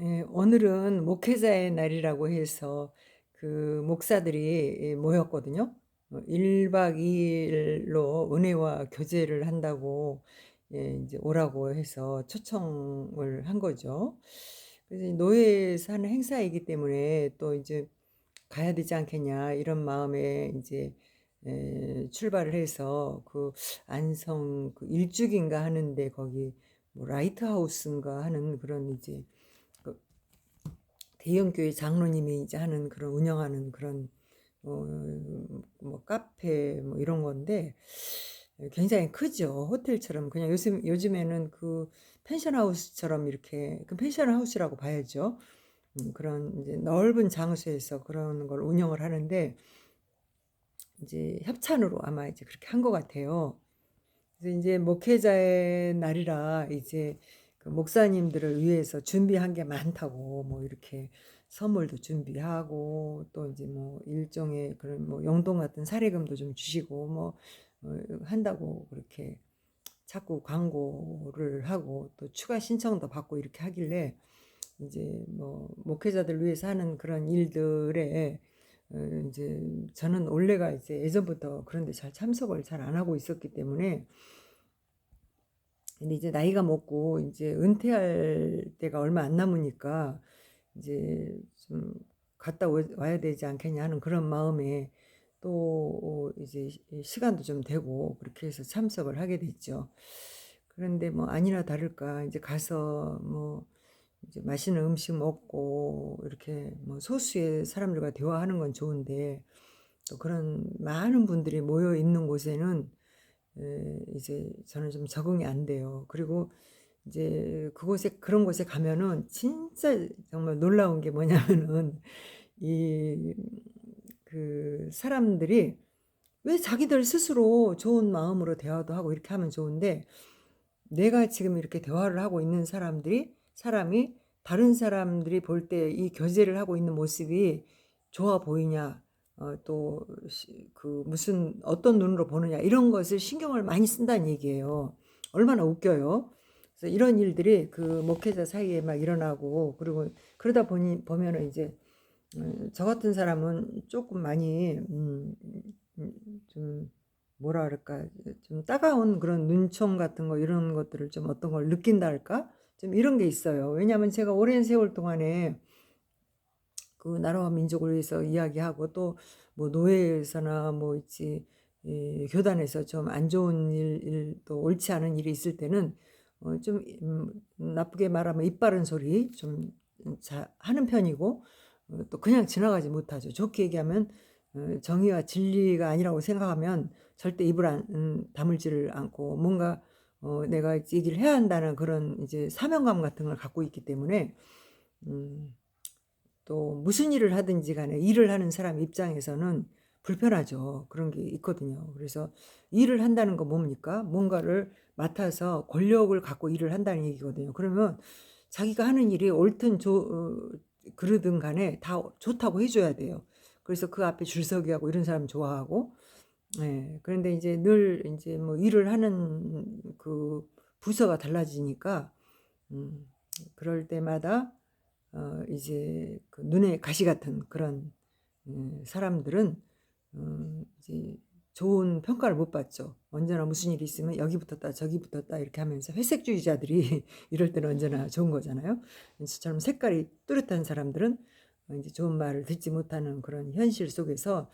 예, 오늘은 목회자의 날이라고 해서 그 목사들이 모였거든요. 1박 2일로 은혜와 교제를 한다고 이제 오라고 해서 초청을 한 거죠. 그래서 이 노예에서 하는 행사이기 때문에 또 이제 가야 되지 않겠냐 이런 마음에 이제 출발을 해서 그 안성 그 일죽인가 하는데 거기 뭐 라이트하우스인가 하는 그런 이제 그 대형 교회 장로님이 이제 하는 그런 운영하는 그런 뭐 카페 뭐 이런 건데 굉장히 크죠. 호텔처럼 그냥 요즘에는 그 펜션하우스처럼 이렇게 그 펜션하우스라고 봐야죠. 그런 이제 넓은 장소에서 그런 걸 운영을 하는데 이제 협찬으로 아마 이제 그렇게 한 것 같아요. 그래서 이제 목회자의 날이라 이제 그 목사님들을 위해서 준비한 게 많다고 뭐 이렇게 선물도 준비하고 또 이제 뭐 일종의 그런 뭐 용돈 같은 사례금도 좀 주시고 뭐 한다고 그렇게 자꾸 광고를 하고 또 추가 신청도 받고 이렇게 하길래 이제 뭐 목회자들 위해서 하는 그런 일들에 이제 저는 원래가 이제 예전부터 그런데 잘 참석을 잘 안 하고 있었기 때문에 근데 이제 나이가 먹고 이제 은퇴할 때가 얼마 안 남으니까 이제 좀 갔다 와야 되지 않겠냐 하는 그런 마음에 또 이제 시간도 좀 되고 그렇게 해서 참석을 하게 됐죠. 그런데 뭐 아니나 다를까 이제 가서 뭐 이제 맛있는 음식 먹고 이렇게 뭐 소수의 사람들과 대화하는 건 좋은데 또 그런 많은 분들이 모여 있는 곳에는 이제 저는 좀 적응이 안 돼요. 그리고 이제 그곳에 그런 곳에 가면은 진짜 정말 놀라운 게 뭐냐면은 이 그 사람들이 왜 자기들 스스로 좋은 마음으로 대화도 하고 이렇게 하면 좋은데 내가 지금 이렇게 대화를 하고 있는 사람이 다른 사람들이 볼 때 이 교제를 하고 있는 모습이 좋아 보이냐, 또 그 무슨 어떤 눈으로 보느냐 이런 것을 신경을 많이 쓴다는 얘기예요. 얼마나 웃겨요. 그래서 이런 일들이 그 목회자 사이에 막 일어나고 그리고 그러다 보면은 이제 저 같은 사람은 조금 많이 좀 뭐라 그럴까 좀 따가운 그런 눈총 같은 거 이런 것들을 좀 어떤 걸 느낀다 할까? 좀 이런 게 있어요. 왜냐하면 제가 오랜 세월 동안에 그 나라와 민족을 위해서 이야기하고 또 뭐 노예에서나 뭐 있지 교단에서 좀 안 좋은 또 옳지 않은 일이 있을 때는 좀 나쁘게 말하면 입 바른 소리 좀 하는 편이고 또 그냥 지나가지 못하죠. 좋게 얘기하면 정의와 진리가 아니라고 생각하면 절대 입을 다물지를 않고 뭔가 내가 얘기를 해야 한다는 그런 이제 사명감 같은 걸 갖고 있기 때문에 음, 또 무슨 일을 하든지 간에 일을 하는 사람 입장에서는 불편하죠. 그런 게 있거든요. 그래서 일을 한다는 건 뭡니까? 뭔가를 맡아서 권력을 갖고 일을 한다는 얘기거든요. 그러면 자기가 하는 일이 옳든 그러든 간에 다 좋다고 해줘야 돼요. 그래서 그 앞에 줄 서기 하고 이런 사람 좋아하고, 예. 그런데 이제 늘 이제 뭐 일을 하는 그 부서가 달라지니까, 음, 그럴 때마다 이제 그 눈에 가시 같은 그런 사람들은 이제 좋은 평가를 못 받죠. 언제나 무슨 일이 있으면 여기 붙었다 저기 붙었다 이렇게 하면서 회색주의자들이 이럴 때는 언제나 좋은 거잖아요. 저처럼 색깔이 뚜렷한 사람들은 이제 좋은 말을 듣지 못하는 그런 현실 속에서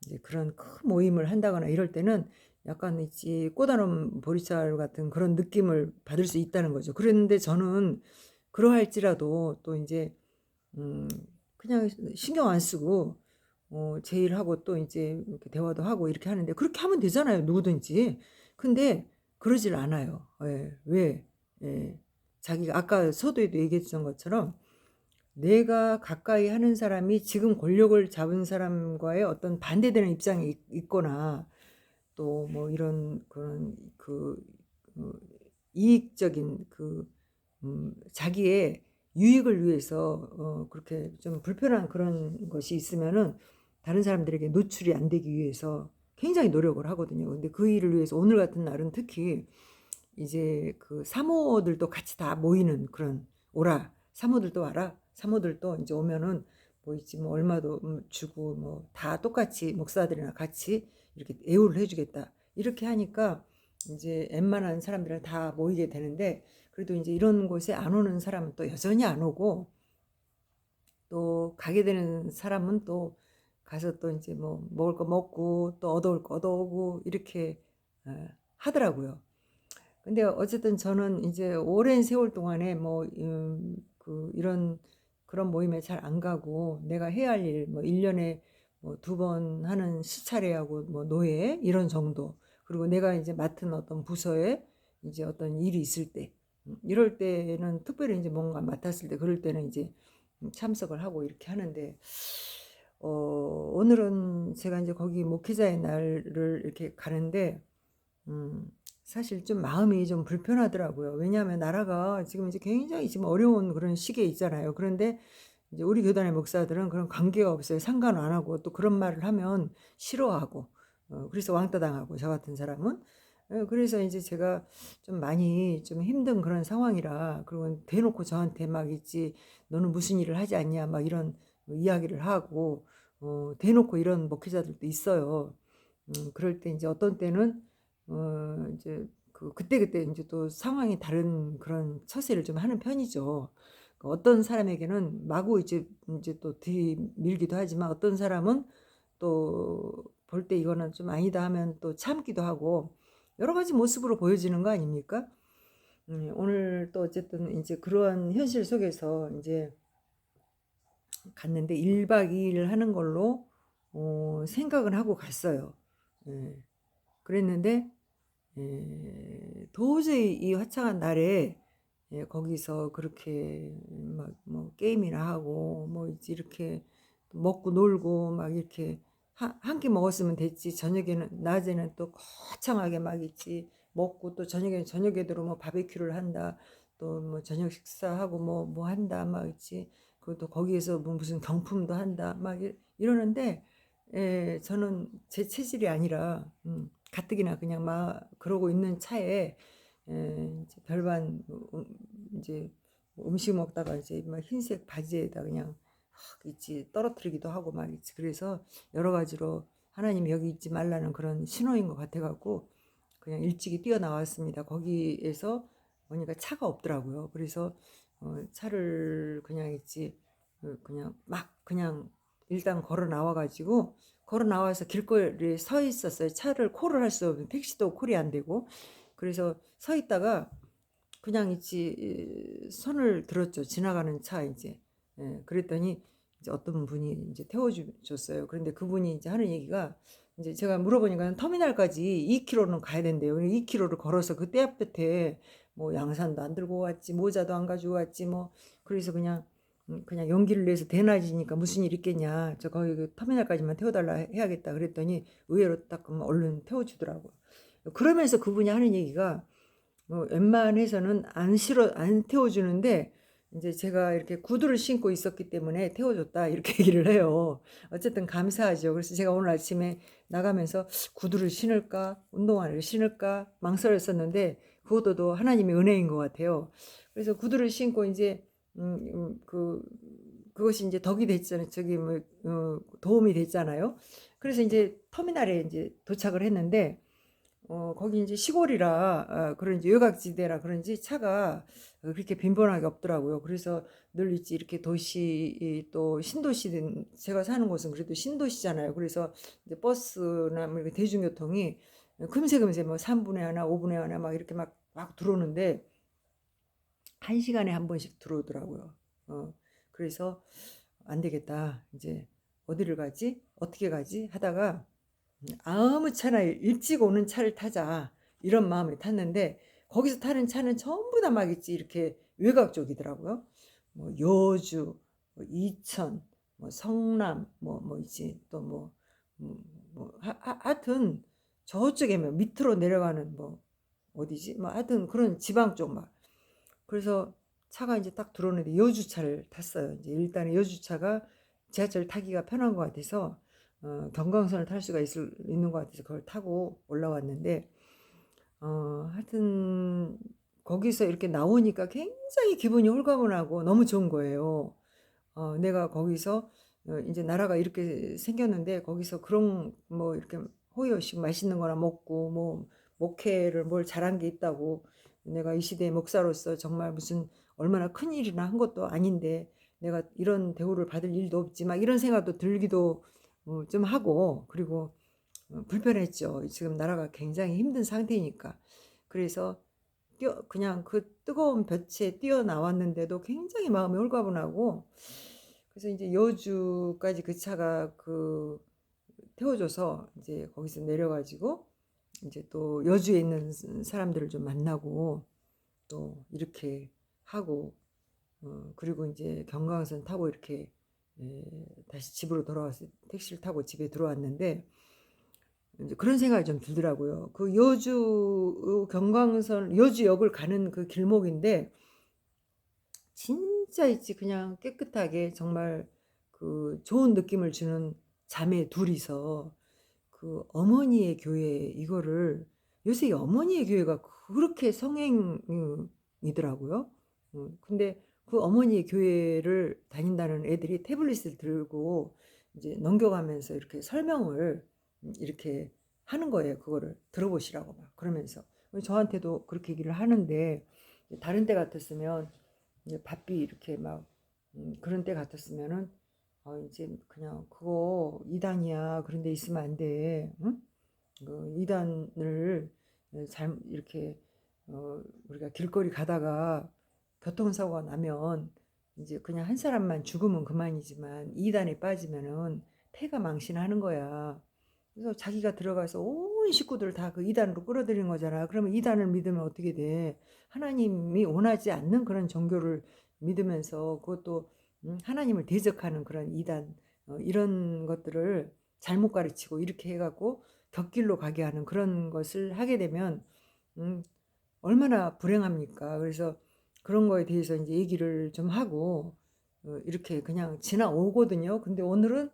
이제 그런 큰 모임을 한다거나 이럴 때는 약간 있지 꼬다로운 보리쌀 같은 그런 느낌을 받을 수 있다는 거죠. 그런데 저는 그러할지라도 또 이제 음 그냥 신경 안 쓰고 제 일하고 또 이제 이렇게 대화도 하고 이렇게 하는데 그렇게 하면 되잖아요, 누구든지. 근데 그러질 않아요. 예. 왜? 예. 자기가 아까 서두에도 얘기했던 것처럼 내가 가까이 하는 사람이 지금 권력을 잡은 사람과의 어떤 반대되는 입장이 있거나 또 뭐 이런 그런 그 이익적인 자기의 유익을 위해서 그렇게 좀 불편한 그런 것이 있으면은 다른 사람들에게 노출이 안 되기 위해서 굉장히 노력을 하거든요. 근데 그 일을 위해서 오늘 같은 날은 특히 이제 그 사모들도 같이 다 모이는 그런 오라. 사모들도 와라. 사모들도 이제 오면은 뭐 있지 뭐 얼마도 주고 뭐 다 똑같이 목사들이나 같이 이렇게 애우를 해주겠다. 이렇게 하니까 이제 웬만한 사람들은 다 모이게 되는데 그래도 이제 이런 곳에 안 오는 사람은 또 여전히 안 오고 또 가게 되는 사람은 또 가서 또 이제 뭐 먹을 거 먹고 또 얻어올 거 얻어오고 이렇게 하더라고요. 근데 어쨌든 저는 이제 오랜 세월 동안에 뭐 이런 그런 모임에 잘 안 가고 내가 해야 할 일 뭐 1년에 뭐 2번 하는 시차례하고 뭐 노예 이런 정도. 그리고 내가 이제 맡은 어떤 부서에 이제 어떤 일이 있을 때 이럴 때는 특별히 이제 뭔가 맡았을 때 그럴 때는 이제 참석을 하고 이렇게 하는데 오늘은 제가 이제 거기 목회자의 날을 이렇게 가는데 사실 좀 마음이 좀 불편하더라고요. 왜냐하면 나라가 지금 이제 굉장히 지금 어려운 그런 시기에 있잖아요. 그런데 이제 우리 교단의 목사들은 그런 관계가 없어요. 상관 안 하고 또 그런 말을 하면 싫어하고 그래서 왕따 당하고 저 같은 사람은 그래서 이제 제가 좀 많이 좀 힘든 그런 상황이라 그리고 대놓고 저한테 막 있지 너는 무슨 일을 하지 않냐 막 이런 이야기를 하고 대놓고 이런 목회자들도 있어요. 그럴 때 이제 어떤 때는 이제 그때그때 이제 또 상황이 다른 그런 처세를 좀 하는 편이죠. 어떤 사람에게는 마구 이제 또 들이밀기도 하지만 어떤 사람은 또 볼 때 이거는 좀 아니다 하면 또 참기도 하고 여러 가지 모습으로 보여지는 거 아닙니까? 오늘 또 어쨌든 이제 그러한 현실 속에서 이제 갔는데 1박 2일 하는 걸로 생각은 하고 갔어요. 예. 그랬는데 도저히 이 화창한 날에 거기서 그렇게 막 뭐 게임이나 하고 뭐 이렇게 먹고 놀고 막 이렇게 한 끼 먹었으면 됐지. 저녁에는 낮에는 또 거창하게 막 있지. 먹고 또 저녁에도 뭐 바베큐를 한다. 또 뭐 저녁 식사하고 뭐 한다 막 있지. 그리고 또 거기에서 뭐 무슨 경품도 한다 막 이러는데 저는 제 체질이 아니라 가뜩이나 그냥 막 그러고 있는 차에 이제 별반 이제 음식 먹다가 이제 막 흰색 바지에다 그냥 확 있지 떨어뜨리기도 하고 막 있지. 그래서 여러 가지로 하나님이 여기 있지 말라는 그런 신호인 것 같아갖고 그냥 일찍이 뛰어나왔습니다. 거기에서 보니까 차가 없더라고요. 그래서 차를 그냥 있지 그냥 막 그냥 일단 걸어 나와가지고 걸어 나와서 길거리에 서 있었어요. 차를 콜을 할 수 없는 택시도 콜이 안 되고 그래서 서 있다가 그냥 있지 손을 들었죠. 지나가는 차 이제 그랬더니 이제 어떤 분이 이제 태워줬어요. 그런데 그분이 이제 하는 얘기가 이제 제가 물어보니까 터미널까지 2km는 가야 된대요. 2km를 걸어서 그때 앞에 뭐 양산도 안 들고 왔지 모자도 안 가지고 왔지 뭐 그래서 그냥 용기를 내서 대낮이니까 무슨 일 있겠냐. 저 거기 그 터미널까지만 태워달라 해야겠다. 그랬더니 의외로 딱 그러면 얼른 태워주더라고요. 그러면서 그분이 하는 얘기가 웬만해서는 안 태워주는데 이제 제가 이렇게 구두를 신고 있었기 때문에 태워줬다 이렇게 얘기를 해요. 어쨌든 감사하죠. 그래서 제가 오늘 아침에 나가면서 구두를 신을까 운동화를 신을까 망설였었는데 그것도 하나님의 은혜인 것 같아요. 그래서 구두를 신고 이제 그것이 이제 덕이 됐잖아요. 저기 뭐 도움이 됐잖아요. 그래서 이제 터미널에 이제 도착을 했는데 거기 이제 시골이라 그런지 외곽지대라 그런지 차가 그렇게 빈번하게 없더라고요. 그래서 늘 있지 이렇게 도시 또 신도시 제가 사는 곳은 그래도 신도시잖아요. 그래서 이제 버스나 뭐 이렇게 대중교통이 금세 뭐 3분에 하나 5분에 하나 막 이렇게 막 들어오는데 1시간에 한 번씩 들어오더라고요. 그래서 안 되겠다. 이제 어디를 가지? 어떻게 가지? 하다가 아무 차나 일찍 오는 차를 타자 이런 마음을 탔는데 거기서 타는 차는 전부 다 막 있지 이렇게 외곽 쪽이더라고요. 뭐 여주, 뭐 이천, 뭐 성남, 뭐 있지 하여튼 저쪽에 뭐 밑으로 내려가는 뭐 어디지? 뭐 하여튼 그런 지방 쪽 막. 그래서 차가 이제 딱 들어오는데 여주차를 탔어요. 이제 일단은 여주차가 지하철 타기가 편한 것 같아서 경강선을 탈 수가 있는 것 같아서 그걸 타고 올라왔는데 하여튼 거기서 이렇게 나오니까 굉장히 기분이 홀가분하고 너무 좋은 거예요. 내가 거기서 인제 나라가 이렇게 생겼는데 거기서 그런 뭐 이렇게 호의호식 맛있는 거나 먹고 뭐 목회를 뭘 잘한 게 있다고 내가 이 시대의 목사로서 정말 무슨 얼마나 큰일이나 한 것도 아닌데 내가 이런 대우를 받을 일도 없지 막 이런 생각도 들기도 좀 하고 그리고 불편했죠. 지금 나라가 굉장히 힘든 상태니까. 그래서 그냥 그 뜨거운 볕에 뛰어나왔는데도 굉장히 마음이 홀가분하고 그래서 인제 여주까지 그 차가 태워 줘서 이제 거기서 내려 가지고 인제 또 여주에 있는 사람들을 좀 만나고 또 이렇게 하고 그리고 인제 경강선 타고 이렇게 다시 집으로 돌아와서 택시를 타고 집에 들어왔는데 인제 그런 생각이 좀 들더라고요. 그 여주 경강선 여주역을 가는 그 길목인데 진짜 있지 그냥 깨끗하게 정말 좋은 느낌을 주는 자매 둘이서 어머니의 교회 이거를 요새 이 어머니의 교회가 그렇게 성행이더라고요. 근데 그 어머니의 교회를 다닌다는 애들이 태블릿을 들고 이제 넘겨가면서 이렇게 설명을 이렇게 하는 거예요. 그거를 들어보시라고 막 그러면서. 저한테도 그렇게 얘기를 하는데 다른 때 같았으면 이제 바삐 이렇게 막 그런 때 같았으면은 이제 그냥 "그거 이단이야. 그런 데 있으면 안 돼. 응? 이단을 잘 이렇게 우리가 길거리 가다가 교통사고가 나면 이제 그냥 한 사람만 죽으면 그만이지만 이단에 빠지면은 패가 망신하는 거야." 그래서 자기가 들어가서 온 식구들을 다 그 이단으로 끌어들이는 거잖아. 그러면 이단을 믿으면 어떻게 돼? 하나님이 원하지 않는 그런 종교를 믿으면서 그것도 하나님을 대적하는 그런 이단 이런 것들을 잘못 가르치고 이렇게 해 갖고 곁길로 가게 하는 그런 것을 하게 되면 음 얼마나 불행합니까. 그래서 그런 거에 대해서 인제 얘기를 좀 하고 이렇게 그냥 지나오거든요. 근데 오늘은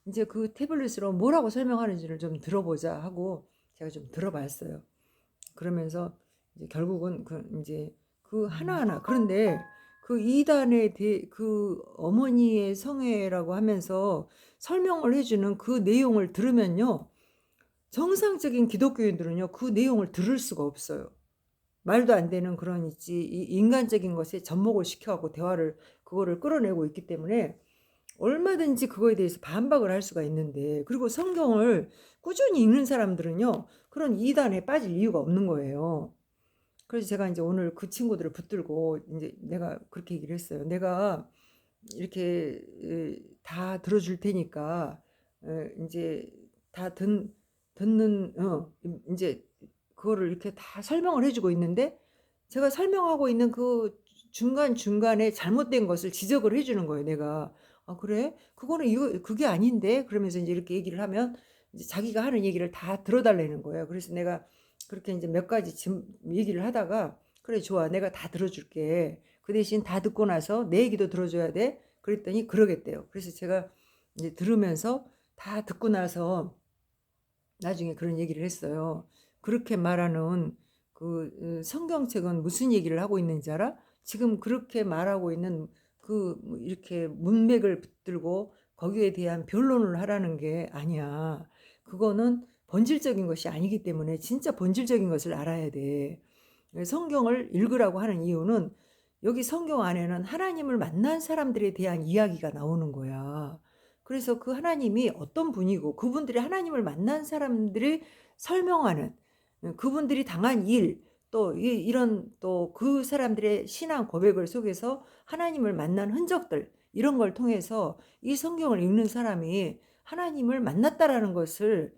인제 그 태블릿으로 뭐라고 설명하는지를 좀 들어보자 하고 제가 좀 들어 봤어요. 그러면서 이제 결국은 인제 하나하나 그런데 이단에 대해 어머니의 성애라고 하면서 설명을 해 주는 그 내용을 들으면요. 정상적인 기독교인들은요. 그 내용을 들을 수가 없어요. 말도 안 되는 그런 있지 이 인간적인 것에 접목을 시켜 갖고 대화를 그거를 끌어내고 있기 때문에 얼마든지 그거에 대해서 반박을 할 수가 있는데 그리고 성경을 꾸준히 읽는 사람들은요. 그런 이단에 빠질 이유가 없는 거예요. 그래서 제가 인제 오늘 그 친구들을 붙들고 인제 내가 그렇게 얘기를 했어요. "내가 이렇게 다 들어 줄 테니까 인제 다 듣는 인제 그거를 이렇게 다 설명을 해 주고 있는데 제가 설명하고 있는 그 중간중간에 잘못된 것을 지적을 해 주는 거예요 내가. "아 그래? 그거는 이거 그게 아닌데." 그러면서 인제 이렇게 얘기를 하면 이제 자기가 하는 얘기를 다 들어 달라는 거예요. 그래서 내가 그렇게 인제 몇 가지 지금 얘기를 하다가 "그래 좋아. 내가 다 들어 줄게. 그 대신 다 듣고 나서 내 얘기도 들어 줘야 돼." 그랬더니 그러겠대요. 그래서 제가 이제 들으면서 다 듣고 나서 나중에 그런 얘기를 했어요. "그렇게 말하는 성경책은 무슨 얘기를 하고 있는지 알아? 지금 그렇게 말하고 있는 뭐 이렇게 문맥을 붙들고 거기에 대한 변론을 하라는 게 아니야. 그거는 본질적인 것이 아니기 때문에 진짜 본질적인 것을 알아야 돼. 성경을 읽으라고 하는 이유는 여기 성경 안에는 하나님을 만난 사람들에 대한 이야기가 나오는 거야. 그래서 그 하나님이 어떤 분이고 그분들이 하나님을 만난 사람들이 설명하는 그분들이 당한 일 또 이런 또 그 사람들의 신앙 고백을 속에서 하나님을 만난 흔적들 이런 걸 통해서 이 성경을 읽는 사람이 하나님을 만났다라는 것을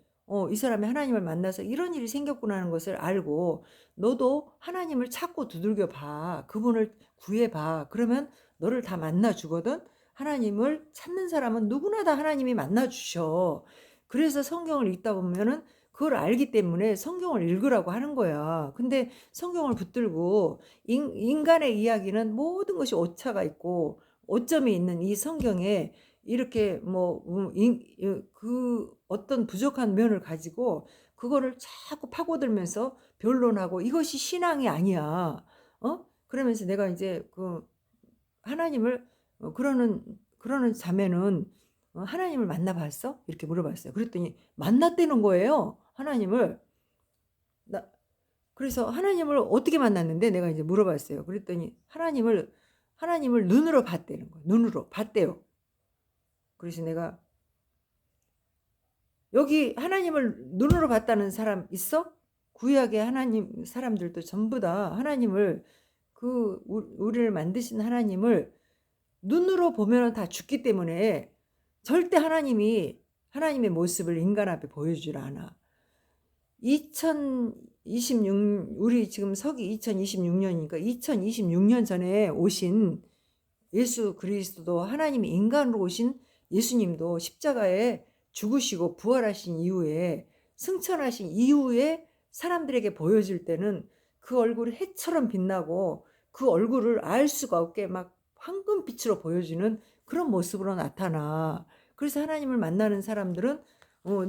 이 사람이 하나님을 만나서 이런 일이 생겼구나 하는 것을 알고 너도 하나님을 찾고 두들겨 봐. 그분을 구해 봐. 그러면 너를 다 만나 주거든. 하나님을 찾는 사람은 누구나 다 하나님이 만나 주셔. 그래서 성경을 읽다 보면은 그걸 알기 때문에 성경을 읽으라고 하는 거야. 근데 성경을 붙들고 인간의 이야기는 모든 것이 오차가 있고 오점이 있는 이 성경에 이렇게 뭐 어떤 부족한 면을 가지고 그거를 자꾸 파고들면서 변론하고 이것이 신앙이 아니야. 그러면서 내가 이제 그 하나님을 그러는 자매는 "하나님을 만나 봤어?" 이렇게 물어봤어요. 그랬더니 만났다는 거예요, 하나님을. 나 그래서 하나님을 어떻게 만났는데 내가 이제 물어봤어요. 그랬더니 하나님을 눈으로 봤다는 거예요. 눈으로 봤대요. 그래서 내가 "여기 하나님을 눈으로 봤다는 사람 있어?" 구약의 하나님 사람들도 전부 다 하나님을 우리를 만드신 하나님을 눈으로 보면은 다 죽기 때문에 절대 하나님의 모습을 인간 앞에 보여주질 않아. 2026 우리 지금 서기 2026 년이니까 2026년 전에 오신 예수 그리스도도 하나님이 인간으로 오신 예수님도 십자가에 죽으시고 부활하신 이후에 승천하신 이후에 사람들에게 보여질 때는 그 얼굴이 해처럼 빛나고 그 얼굴을 알 수가 없게 막 황금빛으로 보여지는 그런 모습으로 나타나. 그래서 하나님을 만나는 사람들은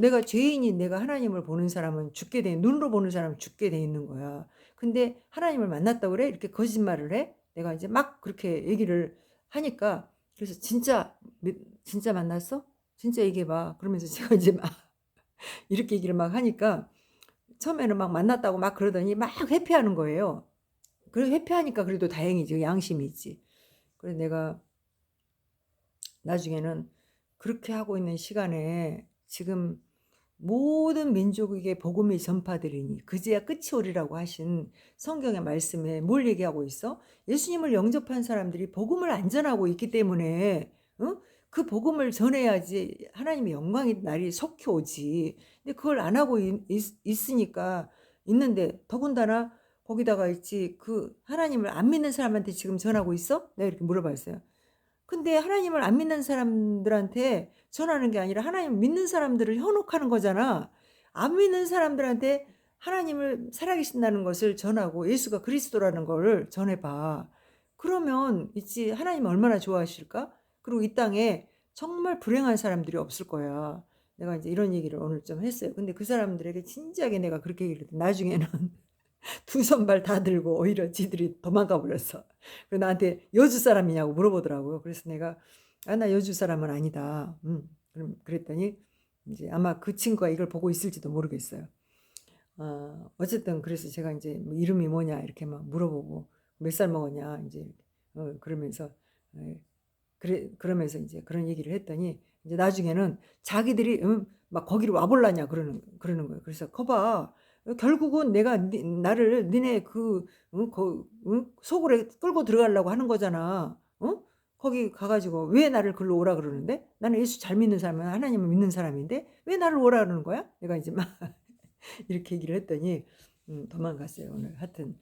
내가 죄인인 내가 하나님을 보는 사람은 죽게 돼 눈으로 보는 사람은 죽게 돼 있는 거야. 근데 "하나님을 만났다고 그래?" 이렇게 거짓말을 해. 내가 이제 막 그렇게 얘기를 하니까 그래서 "진짜 만났어? 진짜 얘기해 봐." 그러면서 제가 이제 막 이렇게 얘기를 막 하니까 처음에는 막 만났다고 막 그러더니 막 회피하는 거예요. 그래 회피하니까 그래도 다행이지. 양심이 있지. 그래서 내가 나중에는 그렇게 하고 있는 시간에 지금 모든 민족에게 복음이 전파되리니 그제야 끝이 오리라고 하신 성경의 말씀에 뭘 얘기하고 있어? 예수님을 영접한 사람들이 복음을 안 전하고 있기 때문에 그 복음을 전해야지 하나님의 영광의 날이 속히 오지. 근데 그걸 안 하고 있으니까 있는데 더군다나 거기다가 있지 그 하나님을 안 믿는 사람한테 지금 전하고 있어? 내가 이렇게 물어봤어요. 근데 하나님을 안 믿는 사람들한테 전하는 게 아니라 하나님 믿는 사람들을 현혹하는 거잖아. 안 믿는 사람들한테 하나님을 살아계신다는 것을 전하고 예수가 그리스도라는 거를 전해 봐. 그러면 있지 하나님 얼마나 좋아하실까? 그리고 이 땅에 정말 불행한 사람들이 없을 거야. 내가 이제 이런 얘기를 오늘 좀 했어요. 근데 그 사람들에게 진지하게 내가 그렇게 얘기를 했더니 나중에는 두 손발 다 들고 오히려 지들이 도망가 버렸어. 그래서 나한테 "여주 사람이냐."고 물어보더라고요. 그래서 내가 "아 나 여주 사람은 아니다." 그랬더니 인제 아마 그 친구가 이걸 보고 있을지도 모르겠어요. 어쨌든 그래서 제가 인제 뭐 "이름이 뭐냐?" 이렇게 막 물어보고 "몇 살 먹었냐?" 인제 그러면서 예 그러면서 인제 그런 얘기를 했더니 이제 나중에는 자기들이 막 "거기로 와 볼라냐?" 그러는 거예요. 그래서 "거 봐. 결국은 내가 나를 니네 속으로 끌고 들어가려고 하는 거잖아. 거기 가 가지고 왜 나를 글로 오라 그러는데? 나는 예수 잘 믿는 사람이야. 하나님을 믿는 사람인데 왜 나를 오라 그러는 거야?" 내가 이제 막 이렇게 얘기를 했더니 도망갔어요 오늘. 하여튼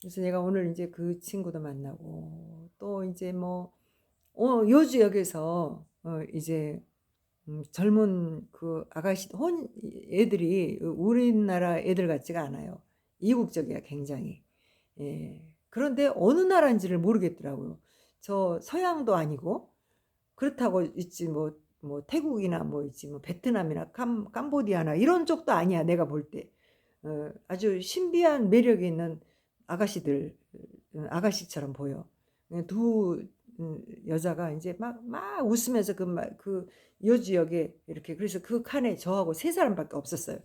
그래서 내가 오늘 인제 그 친구도 만나고 또 인제 뭐 여주역에서 이제 젊은 그 아가씨 애들이 우리나라 애들 같지가 않아요. 이국적이야 굉장히. 예. 그런데 어느 나라인지를 모르겠더라고요. 저 서양도 아니고 그렇다고 있지 뭐 태국이나 뭐 있지 뭐 베트남이나 캄보디아나 이런 쪽도 아니야 내가 볼 때. 아주 신비한 매력이 있는 아가씨들 아가씨처럼 보여. 두 여자가 인제 막 웃으면서 그 여주역에 이렇게 그래서 그 칸에 저하고 세 사람밖에 없었어요.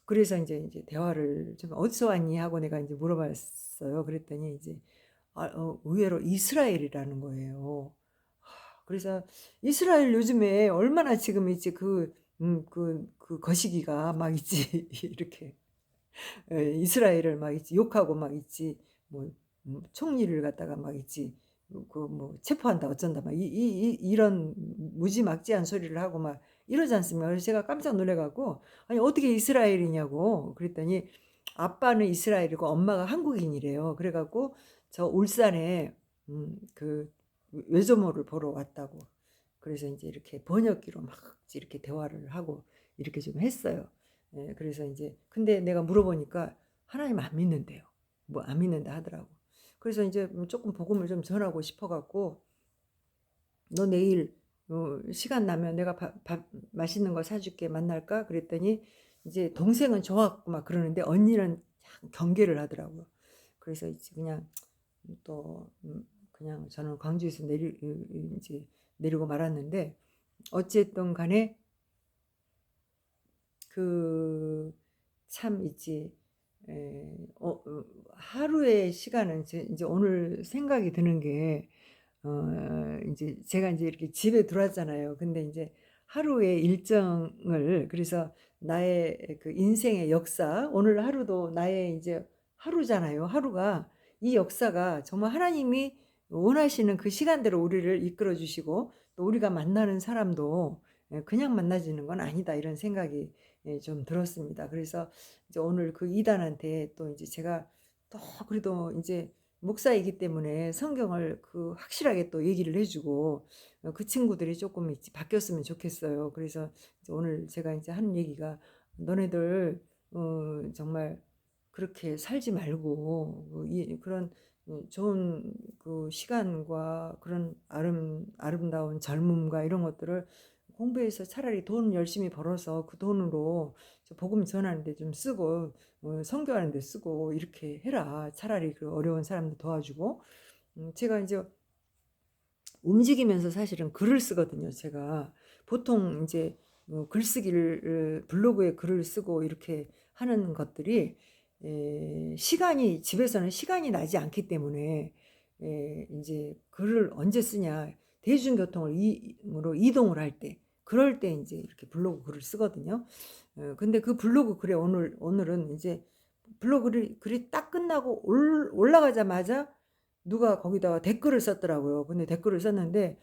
그래서 인제 대화를 좀 "어디서 왔니?" 하고 내가 인제 물어봤어요. 그랬더니 이제 의외로 이스라엘이라는 거예요. 그래서 이스라엘 요즘에 얼마나 지금 이제 그 거시기가 막 있지 이렇게. 예 이스라엘을 막 있지 욕하고 막 있지 뭐 총리를 갖다가 막 있지 뭐 체포한다 어쩐다 막 이런 무지막지한 소리를 하고 막 이러지 않습니까? 그래서 제가 깜짝 놀라 갖고 "아니 어떻게 이스라엘이냐."고 그랬더니 아빠는 이스라엘이고 엄마가 한국인이래요. 그래 갖고 저 울산에 그 외조모를 보러 왔다고. 그래서 인제 이렇게 번역기로 막 이렇게 대화를 하고 이렇게 좀 했어요. 예 그래서 인제 근데 내가 물어보니까 하나님 안 믿는대요. 뭐 안 믿는다 하더라고. 그래서 인제 쪼끔 복음을 좀 전하고 싶어 갖고 "너 내일 시간 나면 내가 밥 맛있는 거 사 줄게. 만날까?" 그랬더니 이제 동생은 좋아 갖고 막 그러는데 언니는 약 경계를 하더라고요. 그래서 이제 그냥 또 그냥 저는 광주에서 이제 내리고 말았는데, 어쨌든 간에 그 참 있지. 하루의 시간은 이제 오늘 생각이 드는 게, 이제 제가 이제 이렇게 집에 들어왔잖아요. 근데 이제 하루의 일정을, 그래서 나의 그 인생의 역사, 오늘 하루도 나의 이제 하루잖아요. 하루가, 이 역사가 정말 하나님이 원하시는 그 시간대로 우리를 이끌어 주시고, 또 우리가 만나는 사람도 그냥 만나지는 건 아니다, 이런 생각이 좀 들었습니다. 그래서 이제 오늘 그 이단한테 또 이제 제가 또 그래도 이제 목사이기 때문에 성경을 그 확실하게 또 얘기를 해주고, 그 친구들이 조금 바뀌었으면 좋겠어요. 그래서 이제 오늘 제가 이제 하는 얘기가, 너네들 정말 그렇게 살지 말고 그런 좋은 그 시간과 그런 아름다운 젊음과 이런 것들을 공부해서 차라리 돈 열심히 벌어서 그 돈으로 복음 전하는 데 좀 쓰고, 선교하는 데 쓰고 이렇게 해라. 차라리 그 어려운 사람들 도와주고. 제가 이제 움직이면서 사실은 글을 쓰거든요. 제가 보통 이제 글쓰기를, 블로그에 글을 쓰고 이렇게 하는 것들이 시간이, 집에서는 시간이 나지 않기 때문에 이제 글을 언제 쓰냐, 대중교통으로 이동을 할 때, 그럴 때 이제 이렇게 블로그 글을 쓰거든요. 근데 그 블로그 글에 오늘은 이제 글이 딱 끝나고 올라가자마자 누가 거기다가 댓글을 썼더라고요. 근데 댓글을 썼는데,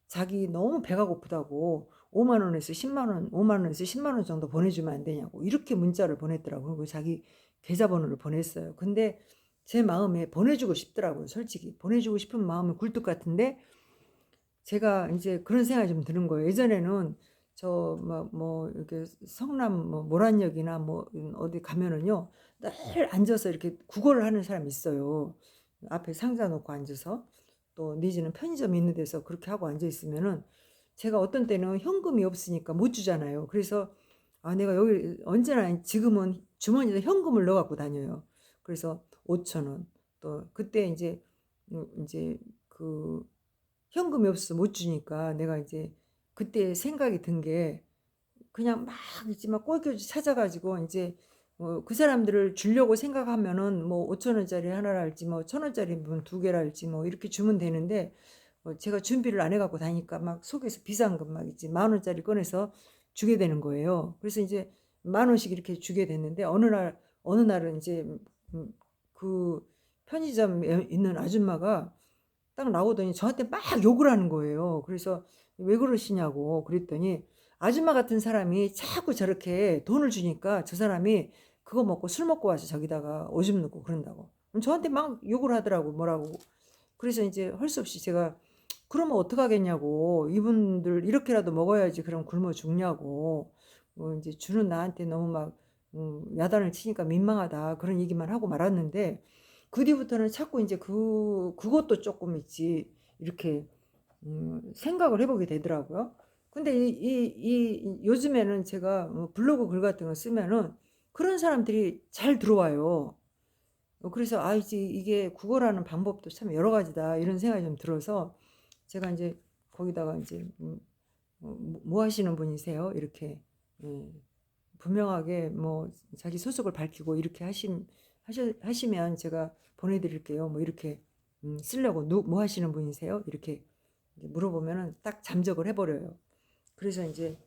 자기 너무 배가 고프다고 5만 원에서 10만 원, 5만 원에서 10만 원 정도 보내주면 안 되냐고 이렇게 문자를 보냈더라고요. 그리고 자기 계좌번호를 보냈어요. 근데 제 마음에 보내주고 싶더라고요. 솔직히 보내주고 싶은 마음이 굴뚝 같은데, 제가 이제 그런 생각이 좀 드는 거예요. 예전에는 저 뭐 이렇게 성남 뭐 모란역이나 뭐 어디 가면은요, 늘 앉아서 이렇게 구걸을 하는 사람이 있어요. 앞에 상자 놓고 앉아서, 또 내지는 편의점 있는 데서 그렇게 하고 앉아 있으면은, 제가 어떤 때는 현금이 없으니까 못 주잖아요. 그래서 내가 여기 언제나 지금은 주머니에 현금을 넣어 갖고 다녀요. 그래서 5천 원, 또 그때 이제 그 현금이 없어서 못 주니까, 내가 이제 그때 생각이 든 게, 그냥 막 있지만 꼴교지 찾아가지고 이제 그 사람들을 주려고 생각하면은 뭐 5천 원짜리 하나를 할지 뭐 1,000원짜리 두 개를 할지 뭐 이렇게 주면 되는데, 제가 준비를 안 해갖고 다니까 막 속에서 비상금 막 있지, 10,000원짜리 꺼내서 주게 되는 거예요. 그래서 이제 10,000원씩 이렇게 주게 됐는데, 어느 날은 이제 그 편의점에 있는 아줌마가 딱 나오더니 저한테 막 욕을 하는 거예요. 그래서 왜 그러시냐고 그랬더니, 아줌마 같은 사람이 자꾸 저렇게 돈을 주니까 저 사람이 그거 먹고 술 먹고 와서 저기다가 오줌 넣고 그런다고. 저한테 막 욕을 하더라고, 뭐라고. 그래서 이제 할 수 없이 제가, 그러면 어떡하겠냐고, 이분들 이렇게라도 먹어야지 그럼 굶어 죽냐고, 이제 주는 나한테 너무 막 야단을 치니까 민망하다, 그런 얘기만 하고 말았는데, 그 뒤부터는 자꾸 이제 그것도 조금 있지, 이렇게 생각을 해보게 되더라고요. 근데 요즘에는 제가 블로그 글 같은 거 쓰면은 그런 사람들이 잘 들어와요. 그래서 이제 이게 국어라는 방법도 참 여러 가지다, 이런 생각이 좀 들어서, 제가 이제 거기다가 이제 뭐 하시는 분이세요? 이렇게 분명하게 뭐 자기 소속을 밝히고 이렇게 하시면 제가 보내드릴게요. 뭐 이렇게 쓰려고, 뭐 하시는 분이세요? 이렇게 물어보면은 딱 잠적을 해버려요. 그래서 이제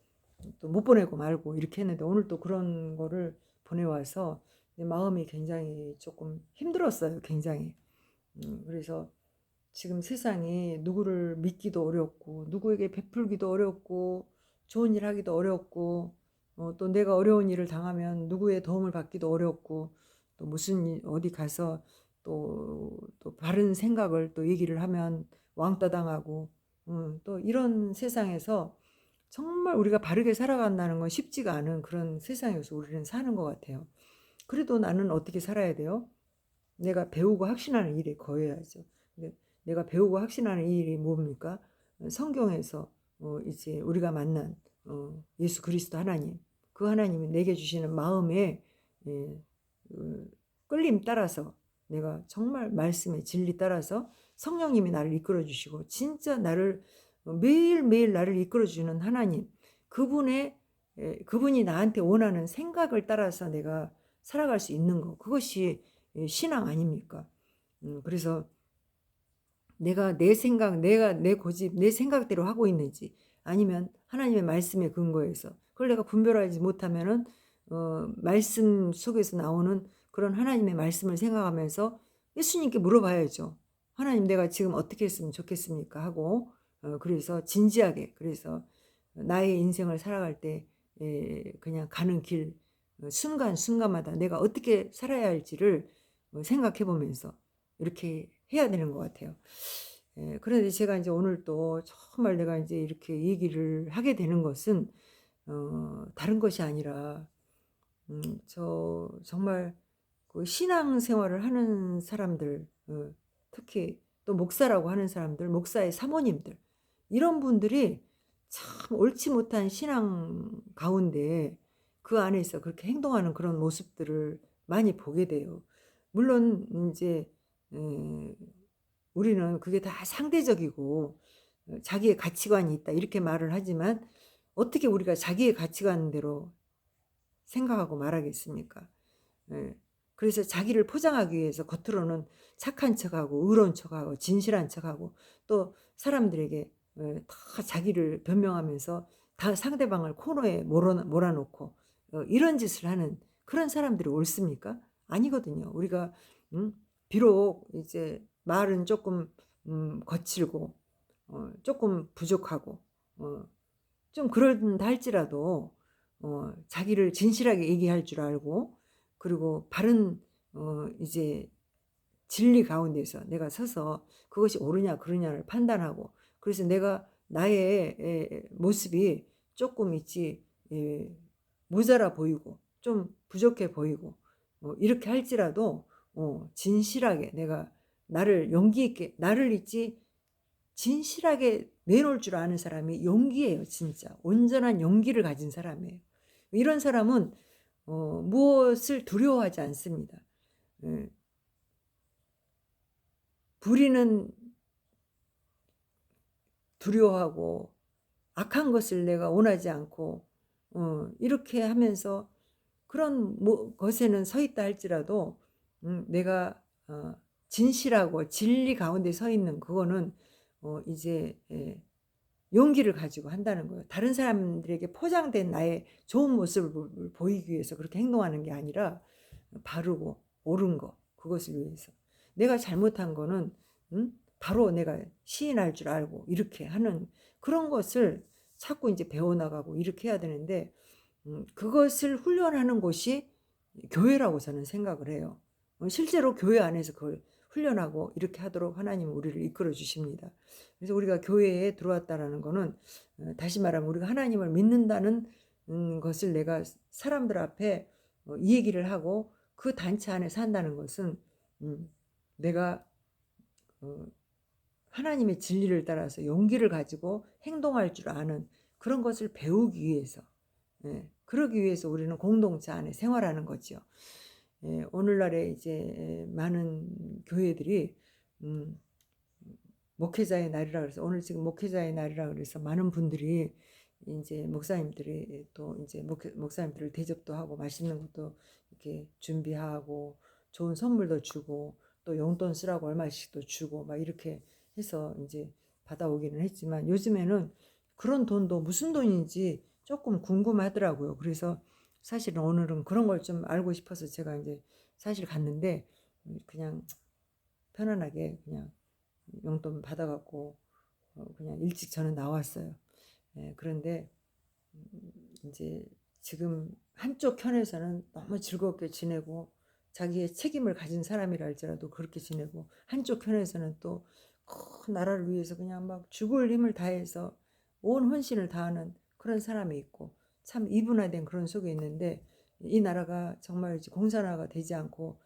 또 못 보내고 말고 이렇게 했는데, 오늘 또 그런 거를 보내와서 마음이 굉장히 조금 힘들었어요. 굉장히. 그래서 지금 세상이 누구를 믿기도 어렵고, 누구에게 베풀기도 어렵고, 좋은 일 하기도 어렵고, 또 내가 어려운 일을 당하면 누구의 도움을 받기도 어렵고, 또 무슨 어디 가서 또 바른 생각을 또 얘기를 하면 왕따 당하고, 또 이런 세상에서 정말 우리가 바르게 살아간다는 건 쉽지가 않은 그런 세상에서 우리는 사는 것 같아요. 그래도 나는 어떻게 살아야 돼요? 내가 배우고 확신하는 일에 거해야죠. 근데 내가 배우고 확신하는 이 일이 뭡니까? 성경에서 이제 우리가 만난 예수 그리스도 하나님, 그 하나님이 내게 주시는 마음에 예, 끌림 따라서 내가 정말 말씀의 진리 따라서 성령님이 나를 이끌어 주시고 진짜 나를 매일매일 나를 이끌어 주는 하나님, 그분의 그분이 나한테 원하는 생각을 따라서 내가 살아갈 수 있는 거, 그것이 신앙 아닙니까? 그래서 내가 내 생각, 내가 내 고집, 내 생각대로 하고 있는지 아니면 하나님의 말씀에 근거해서 그걸 내가 분별하지 못하면은 말씀 속에서 나오는 그런 하나님의 말씀을 생각하면서 예수님께 물어봐야죠. 하나님, 내가 지금 어떻게 했으면 좋겠습니까? 하고 그래서 진지하게, 그래서 나의 인생을 살아갈 때 그냥 가는 길 순간순간마다 내가 어떻게 살아야 할지를 생각해 보면서 이렇게 해야 되는 것 같아요. 그런데 제가 이제 오늘 또 정말 내가 이제 이렇게 얘기를 하게 되는 것은 다른 것이 아니라 저 정말 그 신앙생활을 하는 사람들, 특히 또 목사라고 하는 사람들, 목사의 사모님들, 이런 분들이 참 옳지 못한 신앙 가운데 그 안에서 그렇게 행동하는 그런 모습들을 많이 보게 돼요. 물론 인제 우리는 그게 다 상대적이고 자기의 가치관이 있다 이렇게 말을 하지만 어떻게 우리가 자기의 가치관대로 생각하고 말하겠습니까? 예. 그래서 자기를 포장하기 위해서 겉으로는 착한 척하고 의로운 척하고 진실한 척하고 또 사람들에게 다 자기를 변명하면서 다 상대방을 코너에 몰아놓고 이런 짓을 하는 그런 사람들이 옳습니까? 아니거든요. 우리가 비록 이제 말은 조금 거칠고 조금 부족하고 좀 그런다 할지라도 자기를 진실하게 얘기할 줄 알고 그리고 바른 이제 진리 가운데서 내가 서서 그것이 옳으냐 그르냐를 판단하고 그래서 내가 나의 모습이 조금 있지 모자라 보이고 좀 부족해 보이고 이렇게 할지라도 진실하게 내가 나를 용기 있게 나를 있지 진실하게 내놓을 줄 아는 사람이 용기예요. 진짜 온전한 용기를 가진 사람이에요. 이런 사람은 무엇을 두려워하지 않습니다. 예. 불의는 두려워하고 악한 것을 내가 원하지 않고 이렇게 하면서 그런 것에는 서 있다 할지라도 내가 진실하고 진리 가운데 서 있는 그거는 이제 용기를 가지고 한다는 거예요. 다른 사람들에게 포장된 나의 좋은 모습을 보이기 위해서 그렇게 행동하는 게 아니라 바르고 옳은 거 그것을 위해서 내가 잘못한 거는 바로 내가 시인할 줄 알고 이렇게 하는 그런 것을 자꾸 이제 배워나가고 이렇게 해야 되는데 그것을 훈련하는 곳이 교회라고 저는 생각을 해요. 실제로 교회 안에서 그걸 훈련하고 이렇게 하도록 하나님은 우리를 이끌어 주십니다. 그래서 우리가 교회에 들어왔다라는 거는 다시 말하면 우리가 하나님을 믿는다는 것을 내가 사람들 앞에 이 얘기를 하고 그 단체 안에 산다는 것은 내가 하나님의 진리를 따라서 용기를 가지고 행동할 줄 아는 그런 것을 배우기 위해서 그러기 위해서 우리는 공동체 안에 생활하는 거죠. 오늘날에 이제 많은 교회들이 목회자의 날이라 그래서 오늘 지금 목회자의 날이라 그래서 많은 분들이 이제 목사님들이 또 이제 목사님들을 대접도 하고 맛있는 것도 이렇게 준비하고 좋은 선물도 주고 또 용돈 쓰라고 얼마씩도 주고 막 이렇게 해서 이제 받아오기는 했지만 요즘에는 그런 돈도 무슨 돈인지 조금 궁금하더라고요. 그래서 사실은 오늘은 그런 걸 좀 알고 싶어서 제가 이제 사실 갔는데 그냥 편안하게 그냥 용돈 받아갖고 그냥 일찍 저는 나왔어요. 그런데 이제 지금 한쪽 편에서는 너무 즐겁게 지내고 자기의 책임을 가진 사람이라 할지라도 그렇게 지내고 한쪽 편에서는 또 큰 나라를 위해서 그냥 막 죽을 힘을 다해서 온 혼신을 다하는 그런 사람이 있고 참 이분화된 그런 속에 있는데 이 나라가 정말 이제 공산화가 되지 않고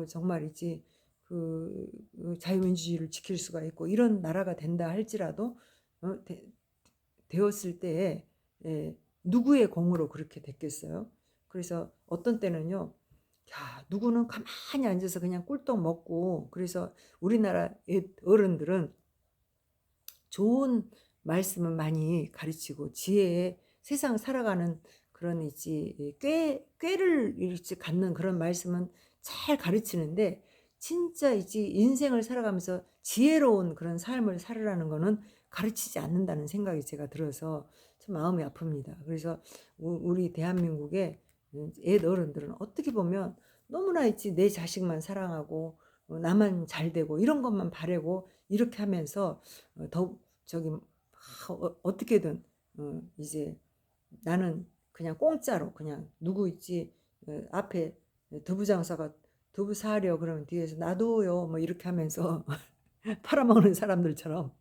정말 이제 그 자유민주주의를 지킬 수가 있고 이런 나라가 된다 할지라도 되었을 때에 누구의 공으로 그렇게 됐겠어요? 그래서 어떤 때는요 야, 누구는 가만히 앉아서 그냥 꿀떡 먹고, 그래서 우리나라 어른들은 좋은 말씀은 많이 가르치고 지혜에 세상 살아가는 그런 있지 꾀를 이렇게 갖는 그런 말씀은 잘 가르치는데, 진짜 있지 인생을 살아가면서 지혜로운 그런 삶을 살으라는 거는 가르치지 않는다는 생각이 제가 들어서 참 마음이 아픕니다. 그래서 우리 대한민국의 옛 어른들은 어떻게 보면 너무나 있지 내 자식만 사랑하고 나만 잘 되고 이런 것만 바라고 이렇게 하면서 더 저기 어떻게든 이제 나는 그냥 공짜로 그냥 누구 있지 앞에 두부 장사가 두부 사려 그러면 뒤에서 놔둬요 뭐 이렇게 하면서 팔아먹는 사람들처럼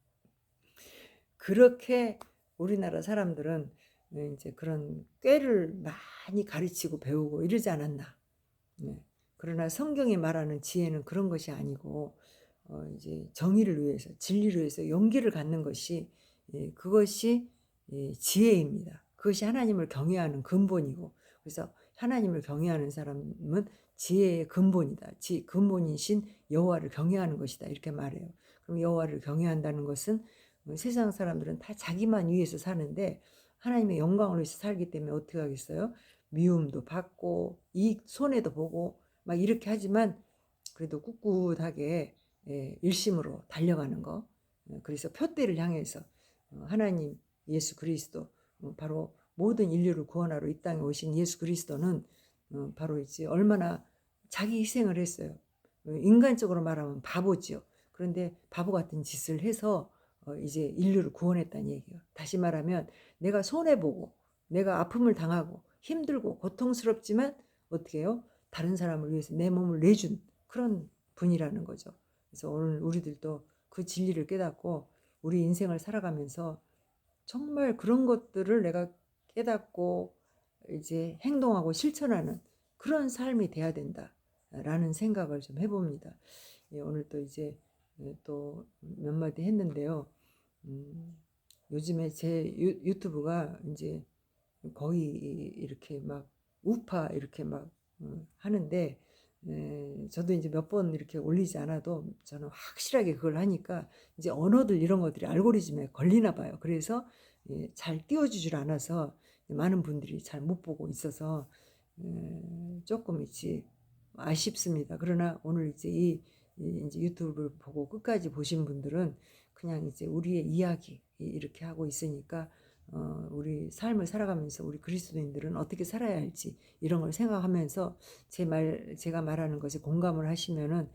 그렇게 우리나라 사람들은 이제 그런 꾀를 많이 가르치고 배우고 이러지 않았나. 네. 그러나 성경이 말하는 지혜는 그런 것이 아니고 이제 정의를 위해서 진리를 위해서 용기를 갖는 것이 그것이 지혜입니다. 그것이 하나님을 경외하는 근본이고, 그래서 하나님을 경외하는 사람은 지혜의 근본이다. 근본이신 여호와를 경외하는 것이다. 이렇게 말해요. 그럼 여호와를 경외한다는 것은 세상 사람들은 다 자기만 위해서 사는데 하나님의 영광을 위해서 살기 때문에 어떻게 하겠어요? 미움도 받고 이익 손해도 보고 막 이렇게 하지만 그래도 꿋꿋하게 일심으로 달려가는 거. 그래서 표대를 향해서 하나님 예수 그리스도 바로 모든 인류를 구원하러 이 땅에 오신 예수 그리스도는 바로 이제 얼마나 자기 희생을 했어요. 인간적으로 말하면 바보지요. 그런데 바보 같은 짓을 해서 이제 인류를 구원했다는 얘기예요. 다시 말하면 내가 손해보고 내가 아픔을 당하고 힘들고 고통스럽지만 어떻게 해요? 다른 사람을 위해서 내 몸을 내준 그런 분이라는 거죠. 그래서 오늘 우리들도 그 진리를 깨닫고 우리 인생을 살아가면서 정말 그런 것들을 내가 깨닫고 이제 행동하고 실천하는 그런 삶이 돼야 된다라는 생각을 좀 해봅니다. 오늘 또 이제 또 몇 마디 했는데요. 요즘에 제 유튜브가 이제 거의 이렇게 막 우파 이렇게 막 하는데 저도 이제 몇 번 이렇게 올리지 않아도 저는 확실하게 그걸 하니까 이제 언어들 이런 것들이 알고리즘에 걸리나 봐요. 그래서 잘 띄워주질 않아서 많은 분들이 잘 못 보고 있어서 조금 있지 아쉽습니다. 그러나 오늘 이제 이제 유튜브를 보고 끝까지 보신 분들은 그냥 이제 우리의 이야기 이렇게 하고 있으니까 우리 삶을 살아가면서 우리 그리스도인들은 어떻게 살아야 할지 이런 걸 생각하면서 제가 말하는 것에 공감을 하시면은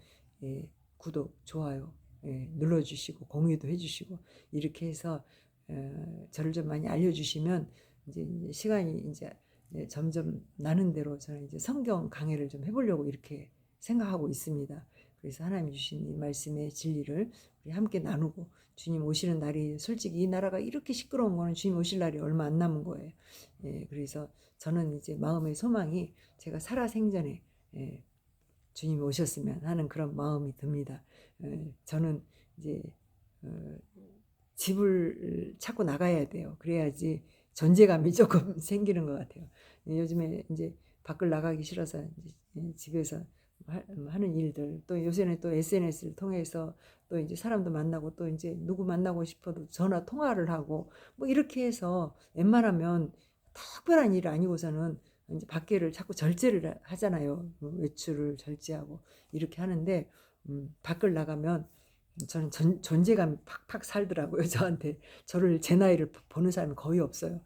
구독, 좋아요 눌러주시고 공유도 해주시고 이렇게 해서 저를 좀 많이 알려주시면 이제 시간이 이제 점점 나는 대로 저는 이제 성경 강해를 좀 해보려고 이렇게 생각하고 있습니다. 그래서 하나님 주신 이 말씀의 진리를 우리 함께 나누고 주님 오시는 날이 솔직히 이 나라가 이렇게 시끄러운 거는 주님 오실 날이 얼마 안 남은 거예요. 그래서 저는 이제 마음의 소망이 제가 살아생전에 주님이 오셨으면 하는 그런 마음이 듭니다. 저는 이제 집을 찾고 나가야 돼요. 그래야지 존재감이 조금 생기는 것 같아요. 요즘에 이제 밖을 나가기 싫어서 이제 집에서 하는 일들, 또 요새는 또 SNS를 통해서 또 이제 사람도 만나고 또 이제 누구 만나고 싶어도 전화 통화를 하고 뭐 이렇게 해서 웬만하면 특별한 일 아니고서는 이제 밖에를 자꾸 절제를 하잖아요. 외출을 절제하고 이렇게 하는데 밖을 나가면 저는 존재감이 팍팍 살더라고요. 저한테 저를 제 나이를 보는 사람이 거의 없어요.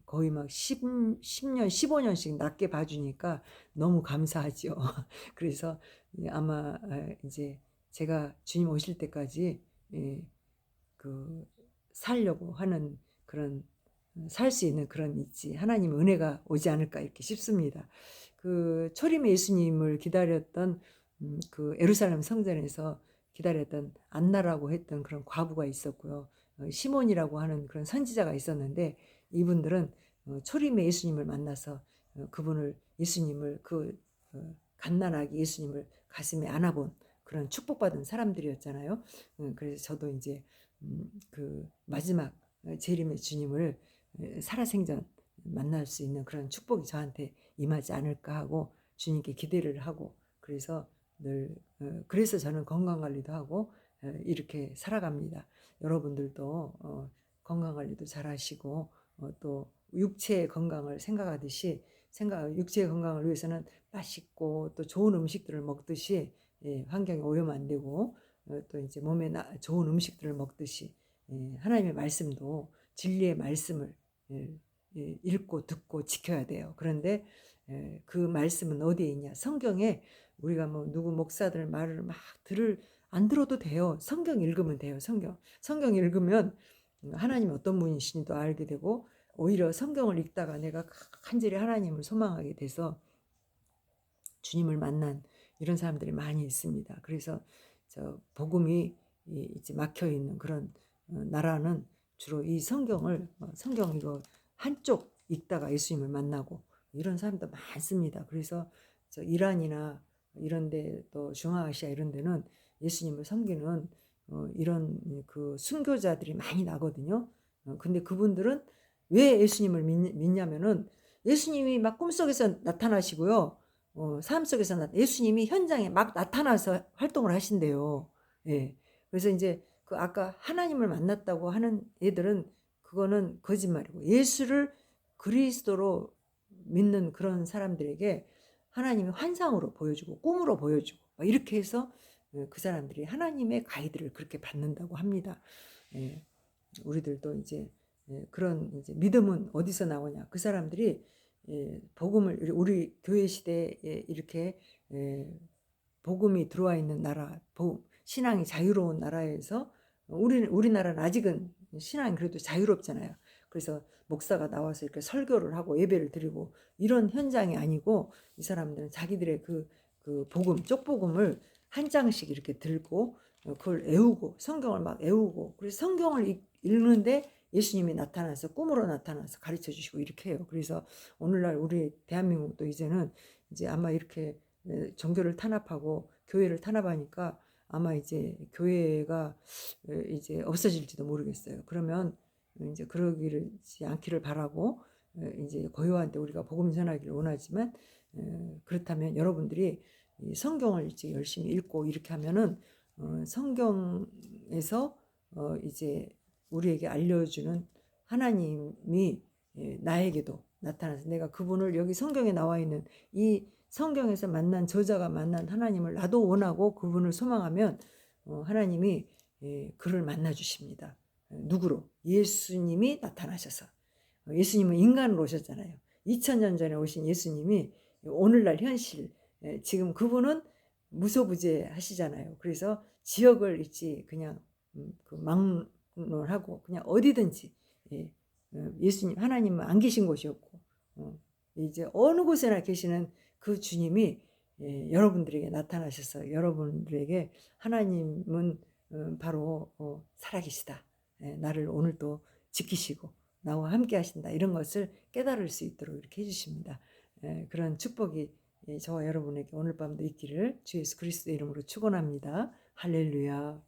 거의 막 10년, 15년씩 낮게 봐주니까 너무 감사하죠. 그래서 아마 이제 제가 주님 오실 때까지 그 살려고 하는 그런 살 수 있는 그런 있지 하나님의 은혜가 오지 않을까 이렇게 싶습니다. 그 초림의 예수님을 기다렸던 그 예루살렘 성전에서 기다렸던 안나라고 했던 그런 과부가 있었고요. 시몬이라고 하는 그런 선지자가 있었는데 이분들은 초림의 예수님을 만나서 그분을 예수님을 갓난아기 예수님을 가슴에 안아본 그런 축복받은 사람들이었잖아요. 그래서 저도 이제 그 마지막 재림의 주님을 살아생전 만날 수 있는 그런 축복이 저한테 임하지 않을까 하고 주님께 기대를 하고 그래서 늘 그래서 저는 건강 관리도 하고 이렇게 살아갑니다. 여러분들도 건강 관리도 잘 하시고 또 육체의 건강을 생각하듯이 육체의 건강을 위해서는 맛있고 또 좋은 음식들을 먹듯이 환경이 오염 안 되고 또 이제 몸에 좋은 음식들을 먹듯이 하나님의 말씀도 진리의 말씀을 읽고 듣고 지켜야 돼요. 그런데 그 말씀은 어디에 있냐? 성경에 우리가 뭐 누구 목사들 말을 막 안 들어도 돼요. 성경 읽으면 돼요. 성경 읽으면 하나님이 어떤 분이신지도 알게 되고 오히려 성경을 읽다가 내가 간절히 하나님을 소망하게 돼서 주님을 만난 이런 사람들이 많이 있습니다. 그래서 저 복음이 이제 막혀 있는 그런 나라는 주로 이 성경 이거 한쪽 읽다가 예수님을 만나고 이런 사람도 많습니다. 그래서 저 이란이나 이런데 또 중앙아시아 이런 데는 예수님을 섬기는 이런 그 순교자들이 많이 나거든요. 근데 그분들은 왜 예수님을 믿냐면은 예수님이 막 꿈속에서 나타나시고요. 삶 속에서 예수님이 현장에 막 나타나서 활동을 하신대요. 예. 그래서 이제 그 아까 하나님을 만났다고 하는 애들은 그거는 거짓말이고 예수를 그리스도로 믿는 그런 사람들에게 하나님이 환상으로 보여주고 꿈으로 보여주고 이렇게 해서 그 사람들이 하나님의 가이드를 그렇게 받는다고 합니다. 예. 우리들도 이제 그런 이제 믿음은 어디서 나오냐? 그 사람들이 복음을 우리 교회 시대에 이렇게 복음이 들어와 있는 나라, 신앙이 자유로운 나라에서 우리나라는 아직은 신앙이 그래도 자유롭잖아요. 그래서 목사가 나와서 이렇게 설교를 하고 예배를 드리고 이런 현장이 아니고 이 사람들은 자기들의 그 복음, 쪽복음을 한 장씩 이렇게 들고 그걸 애우고 성경을 막 애우고 그래서 성경을 읽는데 예수님이 나타나서 꿈으로 나타나서 가르쳐 주시고 이렇게 해요. 그래서 오늘날 우리 대한민국도 이제는 이제 아마 이렇게 종교를 탄압하고 교회를 탄압하니까 아마 이제 교회가 이제 없어질지도 모르겠어요. 그러면 이제 그러기를 않기를 바라고 이제 고요한데 우리가 복음 전하기를 원하지만 그렇다면 여러분들이 성경을 이제 열심히 읽고 이렇게 하면은 성경에서 이제 우리에게 알려주는 하나님이 나에게도 나타나서 내가 그분을 여기 성경에 나와 있는 이 성경에서 만난 저자가 만난 하나님을 나도 원하고 그분을 소망하면 하나님이 그를 만나 주십니다. 누구로? 예수님이 나타나셔서. 예수님은 인간으로 오셨잖아요. 2000년 전에 오신 예수님이 오늘날 현실 지금 그분은 무소부재 하시잖아요. 그래서 지역을 있지 그냥 그 막론하고 그냥 어디든지 예수님 하나님은 안 계신 곳이 없고 이제 어느 곳에나 계시는 그 주님이 여러분들에게 나타나셔서 여러분들에게 하나님은 바로 살아계시다. 나를 오늘도 지키시고 나와 함께 하신다. 이런 것을 깨달을 수 있도록 이렇게 해주십니다. 그런 축복이 저와 여러분에게 오늘 밤도 있기를 주 예수 그리스도의 이름으로 축원합니다. 할렐루야.